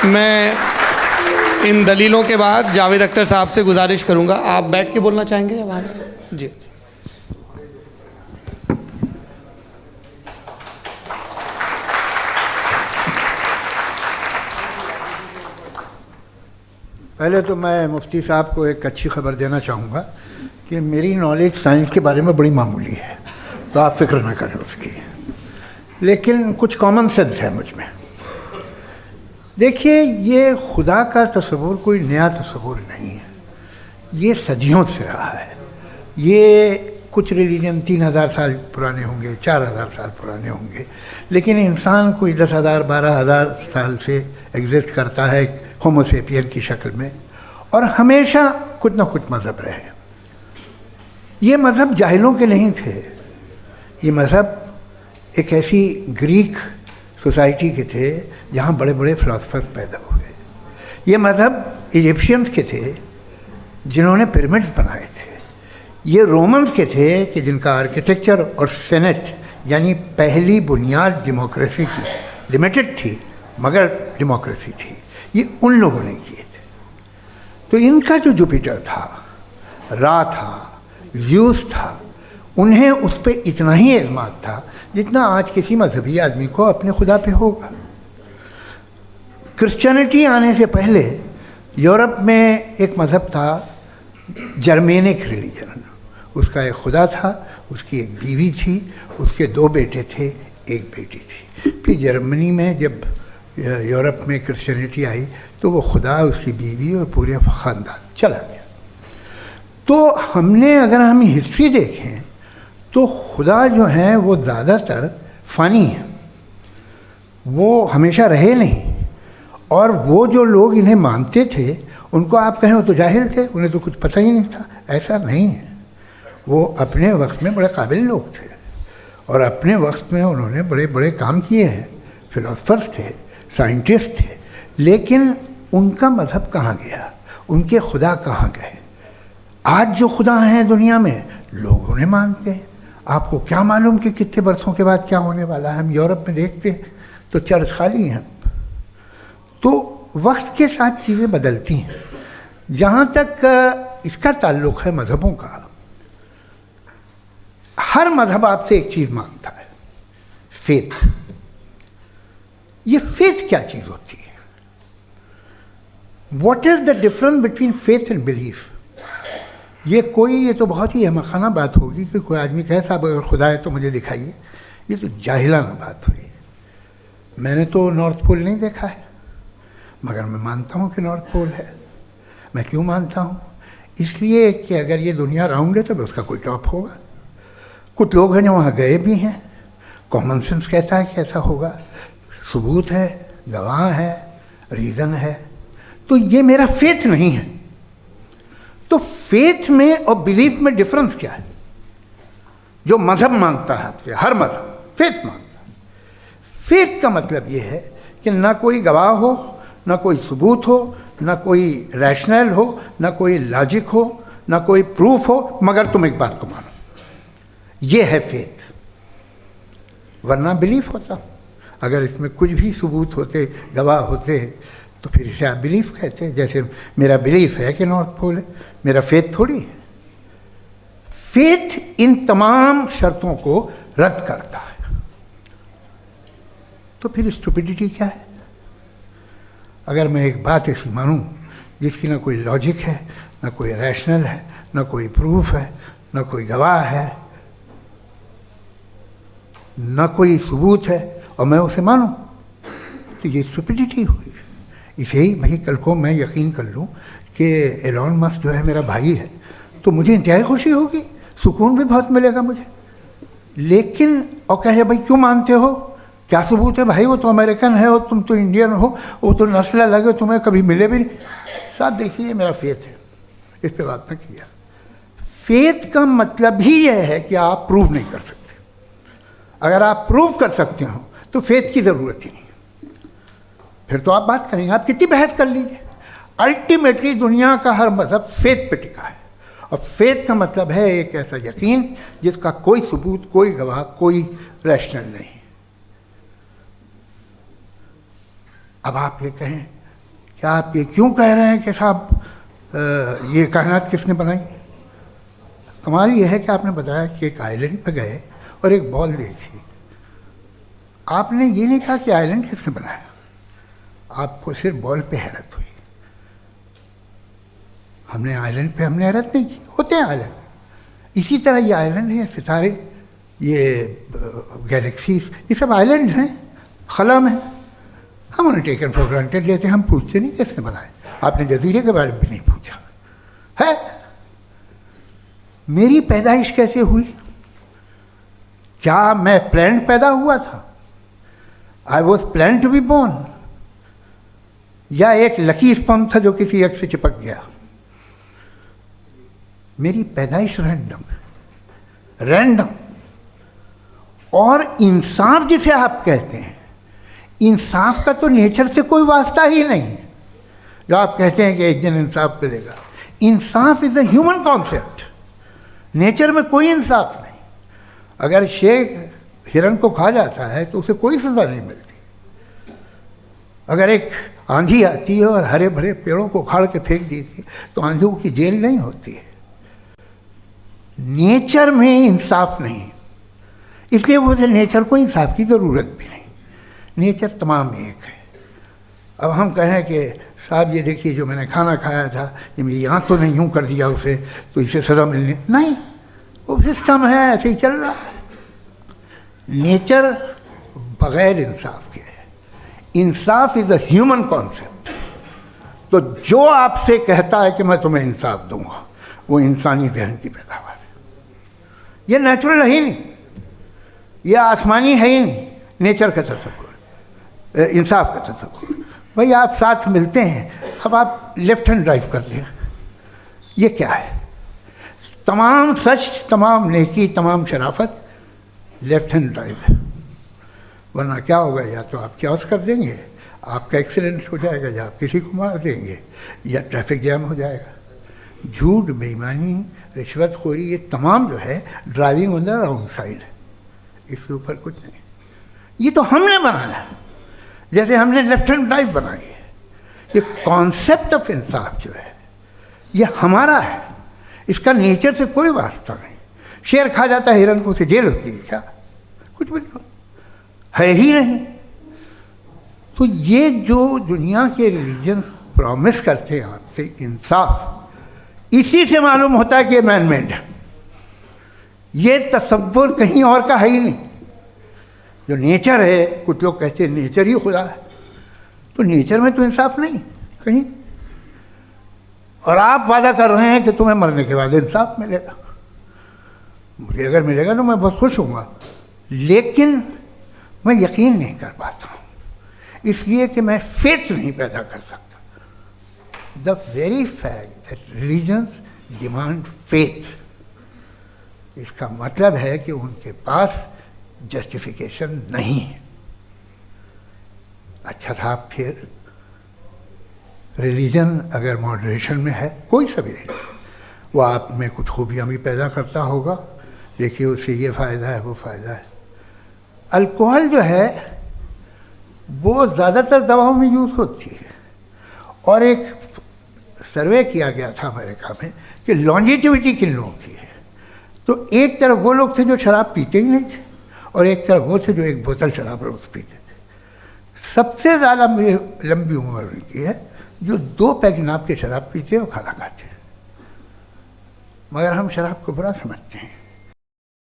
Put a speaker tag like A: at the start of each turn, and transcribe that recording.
A: मैं इन दलीलों के बाद जावेद अख्तर साहब से गुजारिश करूंगा, आप बैठ के बोलना चाहेंगे या वहाँ? जी।
B: पहले तो मैं मुफ्ती साहब को एक अच्छी खबर देना चाहूँगा कि मेरी नॉलेज साइंस के बारे में बड़ी मामूली है, तो आप फिक्र ना करें उसकी, लेकिन कुछ कॉमन सेंस है मुझ में। देखिए, ये खुदा का तस्वुर कोई नया तस्वुर नहीं है, ये सदियों से रहा है। ये कुछ रिलीजन 3000 साल पुराने होंगे, 4000 साल पुराने होंगे, लेकिन इंसान कोई 10,000 12,000 साल से एग्जिस्ट करता है होमोसेपियन की शक्ल में, और हमेशा कुछ ना कुछ मज़हब रहे। ये मज़हब जाहिलों के नहीं थे, ये मज़हब एक ऐसी ग्रीक सोसाइटी के थे जहाँ बड़े बड़े फिलोसफर्स पैदा हुए। ये मज़हब इजिप्शियंस के थे जिन्होंने पिरामिड्स बनाए थे। ये रोमन्स के थे कि जिनका आर्किटेक्चर और सेनेट यानी पहली बुनियाद डेमोक्रेसी की लिमिटेड थी, मगर डेमोक्रेसी थी, ये उन लोगों ने किए थे। तो इनका जो जुपिटर था, रा था, ज़्यूस था, उन्हें उस पर इतना ही एतमाद था जितना आज किसी मजहबी आदमी को अपने खुदा पे होगा। क्रिश्चियनिटी आने से पहले यूरोप में एक मज़हब था, जर्मेनिक रिलीजन। उसका एक खुदा था, उसकी एक बीवी थी, उसके 2 बेटे थे, एक बेटी थी। फिर जर्मनी में जब यूरोप में क्रिश्चियनिटी आई तो वो खुदा, उसकी बीवी और पूरे ख़ानदान चला गया। तो हमने, अगर हम हिस्ट्री देखें तो खुदा जो हैं वो ज़्यादातर फ़नी हैं, वो हमेशा रहे नहीं। और वो जो लोग इन्हें मानते थे उनको आप कहें वो तो जाहिल थे, उन्हें तो कुछ पता ही नहीं था, ऐसा नहीं है। वो अपने वक्त में बड़े काबिल लोग थे और अपने वक्त में उन्होंने बड़े बड़े काम किए हैं, फिलोसफर्स थे, साइंटिस्ट थे, लेकिन उनका मज़हब कहाँ गया, उनके खुदा कहाँ गए? आज जो खुदा हैं दुनिया में लोग उन्हें मानते हैं। आपको क्या मालूम कि कितने बरसों के बाद क्या होने वाला है? हम यूरोप में देखते हैं तो चर्च खाली हैं। तो वक्त के साथ चीज़ें बदलती हैं। जहाँ तक इसका ताल्लुक़ है मज़हबों का, हर मज़हब आपसे एक चीज़ मांगता है, फेथ। ये फेथ क्या चीज़ होती है? What is the difference between faith and belief? ये तो बहुत ही अहमक़ाना बात होगी कि कोई आदमी कहे साहब अगर खुदा है तो मुझे दिखाइए। ये तो जाहिलाना बात हुई। मैंने तो नॉर्थ पोल नहीं देखा है, मगर मैं मानता हूँ कि नॉर्थ पोल है। मैं क्यों मानता हूँ? इसलिए कि अगर ये दुनिया राउंड है तो उसका कोई टॉप होगा। कुछ लोग हैं जो वहाँ गए भी हैं, कॉमन सेंस कहता है कि ऐसा होगा, सबूत है, गवाह है, रीज़न है। तो ये मेरा फेथ नहीं है। तो फेथ में और बिलीफ में डिफरेंस क्या है? जो मज़हब मांगता है आपसे, हर मज़हब फेथ मांगता है। फेथ का मतलब ये है कि ना कोई गवाह हो, ना कोई सबूत हो, ना कोई रैशनल हो, ना कोई लॉजिक हो, ना कोई प्रूफ हो, मगर तुम एक बात को मानो। ये है फेथ। वरना बिलीफ होता। अगर इसमें कुछ भी सबूत होते, गवाह होते, तो फिर इसे आप बिलीफ कहते हैं। जैसे मेरा बिलीफ है कि नॉर्थ पोल है, मेरा फेथ थोड़ी है। फेथ इन तमाम शर्तों को रद्द करता है। तो फिर स्टुपिडिटी क्या है? अगर मैं एक बात ऐसी मानूं जिसकी ना कोई लॉजिक है, ना कोई रैशनल है, ना कोई प्रूफ है, ना कोई गवाह है, ना कोई सबूत है, और मैं उसे मानूं, तो ये स्टुपिडिटी हुई। इसे ही भाई कल को मैं यकीन कर लूँ कि एलॉन मस्क जो है मेरा भाई है, तो मुझे इंतहाई खुशी होगी, सुकून भी बहुत मिलेगा मुझे। लेकिन और कहे भाई क्यों मानते हो, क्या सबूत है? भाई वो तो अमेरिकन है और तुम तो इंडियन हो, वो तो नस्ल अलग है, तुम्हें कभी मिले भी नहीं। साहब देखिए, मेरा फेथ है, इस पर बात न किया। फेथ का मतलब ही यह है कि आप प्रूव नहीं कर सकते। अगर आप प्रूव कर सकते हो तो फेथ की ज़रूरत ही नहीं, फिर तो आप बात करेंगे, आप कितनी बहस कर लीजिए। अल्टीमेटली दुनिया का हर मज़हब फेथ पे टिका है, और फेथ का मतलब है एक ऐसा यकीन जिसका कोई सबूत, कोई गवाह, कोई रैशनल नहीं। अब आप ये कहें क्या आप ये क्यों कह रहे हैं कि साहब ये कायनात किसने बनाई? कमाल ये है कि आपने बताया कि एक आइलैंड पर गए और एक बॉल देखी। आपने ये नहीं कहा कि आइलैंड किसने बनाया, आपको सिर्फ बॉल पे हैरत हुई। हमने आइलैंड पे हमने हैरत नहीं की, होते हैं आइलैंड। इसी तरह ये आइलैंड है, सितारे, ये गैलेक्सीज, ये सब आइलैंड हैं, खला में। हम उन्हें टेकन फॉर ग्रांटेड लेते हैं, हम पूछते नहीं किसने बनाए। आपने जजीरे के बारे में भी नहीं पूछा है। मेरी पैदाइश कैसे हुई? क्या मैं प्लान्ड पैदा हुआ था? I was plan to be born, या एक लकी स्पर्म था जो किसी एक से चिपक गया? मेरी पैदाइश रैंडम। और इंसाफ जिसे आप कहते हैं, इंसाफ का तो नेचर से कोई वास्ता ही नहीं है। जो आप कहते हैं कि एक दिन इंसाफ मिलेगा, इंसाफ is a human concept, nature में कोई इंसाफ नहीं। अगर शेर हिरन को खा जाता है तो उसे कोई सजा नहीं मिलती। अगर एक आंधी आती है और हरे भरे पेड़ों को उखाड़ के फेंक देती है तो आंधियों की जेल नहीं होती है। नेचर में इंसाफ नहीं, इसलिए मुझे नेचर को इंसाफ की ज़रूरत भी नहीं। नेचर तमाम एक है। अब हम कहें कि साहब ये देखिए जो मैंने खाना खाया था, ये मेरी आँख तो नहीं यूँ कर दिया उसे, तो इसे सज़ा मिलनी नहीं, वो सिस्टम है, ऐसे ही चल रहा है। नेचर बग़ैर इंसाफ के है। इंसाफ इज़ अ ह्यूमन कॉन्सेप्ट। तो जो आपसे कहता है कि मैं तुम्हें इंसाफ दूंगा, वो इंसानी जहन की पैदावार है। ये नेचुरल है ही नहीं, ये आसमानी है ही नहीं। नेचर का तसव्वुर, इंसाफ का तसव्वुर। भाई आप साथ मिलते हैं, अब आप लेफ्ट हैंड ड्राइव कर लें, ये क्या है? तमाम सच, तमाम नेकी, तमाम शराफत लेफ्ट हैंड ड्राइव है। वरना क्या होगा, या तो आप क्रॉस कर देंगे, आपका एक्सीडेंट हो जाएगा, या आप किसी को मार देंगे, या ट्रैफिक जैम हो जाएगा। झूठ, बेईमानी, रिश्वतखोरी, ये तमाम जो है driving on the wrong side है। इसके ऊपर कुछ नहीं। ये तो हमने बनाया, जैसे हमने लेफ्ट हैंड ड्राइव बनाई है। ये कॉन्सेप्ट ऑफ इंसाफ जो है ये हमारा है, इसका नेचर से कोई वास्ता नहीं। शेर खा जाता है हिरन को, उसे जेल होती है क्या? कुछ भी नहीं, है ही नहीं। तो ये जो दुनिया के रिलीजन प्रॉमिस करते हैं आपसे इंसाफ, इसी से मालूम होता है कि ये मैन मेड है। ये तसव्वुर कहीं और का है ही नहीं। जो नेचर है, कुछ लोग कहते हैं नेचर ही खुदा है, तो नेचर में तो इंसाफ नहीं कहीं। और आप वादा कर रहे हैं कि तुम्हें मरने के बाद इंसाफ मिलेगा। मुझे अगर मिलेगा तो मैं बहुत खुश हूँगा, लेकिन मैं यकीन नहीं कर पाता हूँ, इसलिए कि मैं फेथ नहीं पैदा कर सकता। The very fact that religions demand faith, इसका मतलब है कि उनके पास जस्टिफिकेशन नहीं है। अच्छा था, फिर रिलीजन अगर मॉडरेशन में है, कोई सा भी नहीं, वो आप में कुछ खूबियाँ भी पैदा करता होगा। देखिए उससे ये फ़ायदा है, वो फ़ायदा है। अल्कोहल जो है वो ज़्यादातर दवाओं में यूज़ होती है, और एक सर्वे किया गया था अमेरिका में कि लॉन्जिटिविटी किन लोगों की है। तो एक तरफ वो लोग थे जो शराब पीते ही नहीं थे, और एक तरफ वो थे जो एक बोतल शराब रोज़ पीते थे। सबसे ज़्यादा लंबी उम्र उनकी है जो 2 पैग नाप के शराब पीते हैं और खाना खाते हैं। मगर हम शराब को बुरा समझते हैं।